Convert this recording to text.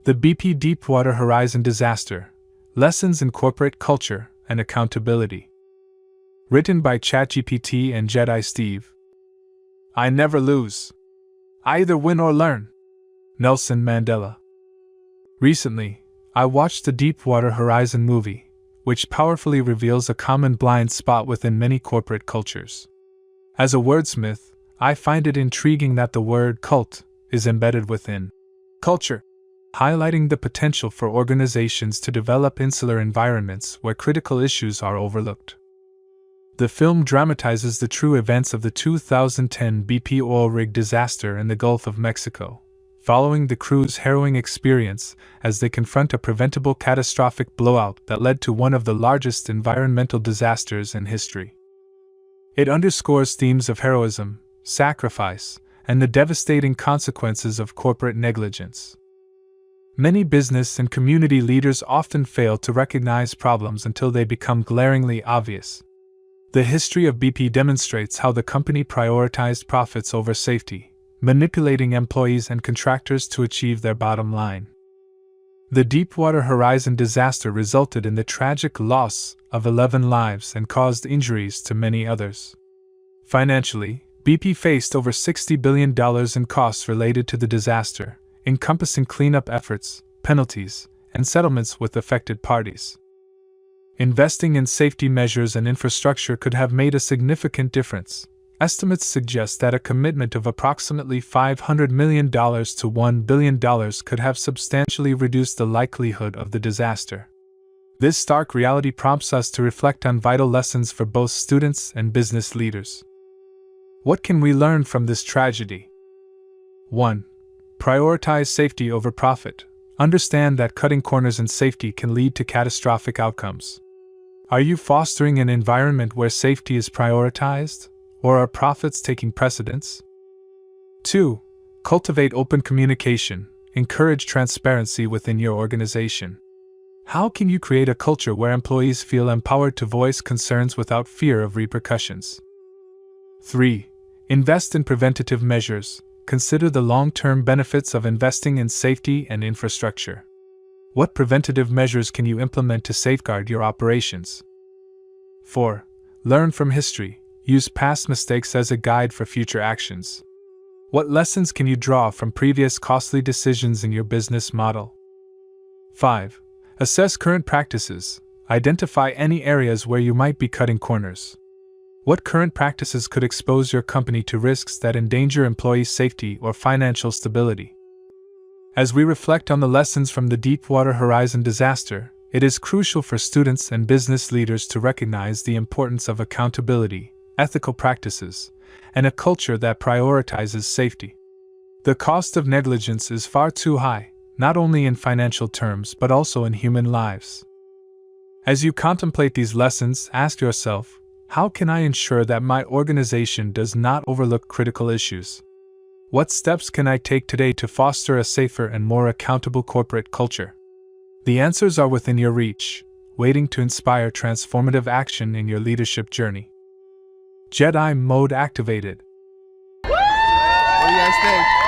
The BP Deepwater Horizon Disaster: Lessons in Corporate Culture and Accountability. Written by ChatGPT and Jedi Steve. I never lose. I either win or learn. Nelson Mandela. Recently, I watched the Deepwater Horizon movie, which powerfully reveals a common blind spot within many corporate cultures. As a wordsmith, I find it intriguing that the word cult is embedded within culture, highlighting the potential for organizations to develop insular environments where critical issues are overlooked. The film dramatizes the true events of the 2010 BP oil rig disaster in the Gulf of Mexico, following the crew's harrowing experience as they confront a preventable catastrophic blowout that led to one of the largest environmental disasters in history. It underscores themes of heroism, sacrifice, and the devastating consequences of corporate negligence. Many business and community leaders often fail to recognize problems until they become glaringly obvious. The history of BP demonstrates how the company prioritized profits over safety, manipulating employees and contractors to achieve their bottom line. The Deepwater Horizon disaster resulted in the tragic loss of 11 lives and caused injuries to many others. Financially, BP faced over $60 billion in costs related to the disaster, encompassing cleanup efforts, penalties, and settlements with affected parties. Investing in safety measures and infrastructure could have made a significant difference. Estimates suggest that a commitment of approximately $500 million to $1 billion could have substantially reduced the likelihood of the disaster. This stark reality prompts us to reflect on vital lessons for both students and business leaders. What can we learn from this tragedy? 1. Prioritize safety over profit. Understand that cutting corners in safety can lead to catastrophic outcomes. Are you fostering an environment where safety is prioritized, or are profits taking precedence? 2. Cultivate open communication. Encourage transparency within your organization. How can you create a culture where employees feel empowered to voice concerns without fear of repercussions? 3. Invest in preventative measures. Consider the long-term benefits of investing in safety and infrastructure. What preventative measures can you implement to safeguard your operations? 4. Learn from history. Use past mistakes as a guide for future actions. What lessons can you draw from previous costly decisions in your business model? 5. Assess current practices. Identify any areas where you might be cutting corners. What current practices could expose your company to risks that endanger employee safety or financial stability? As we reflect on the lessons from the Deepwater Horizon disaster, it is crucial for students and business leaders to recognize the importance of accountability, ethical practices, and a culture that prioritizes safety. The cost of negligence is far too high, not only in financial terms but also in human lives. As you contemplate these lessons, ask yourself, how can I ensure that my organization does not overlook critical issues? What steps can I take today to foster a safer and more accountable corporate culture? The answers are within your reach, waiting to inspire transformative action in your leadership journey. Jedi mode activated. What do you guys think?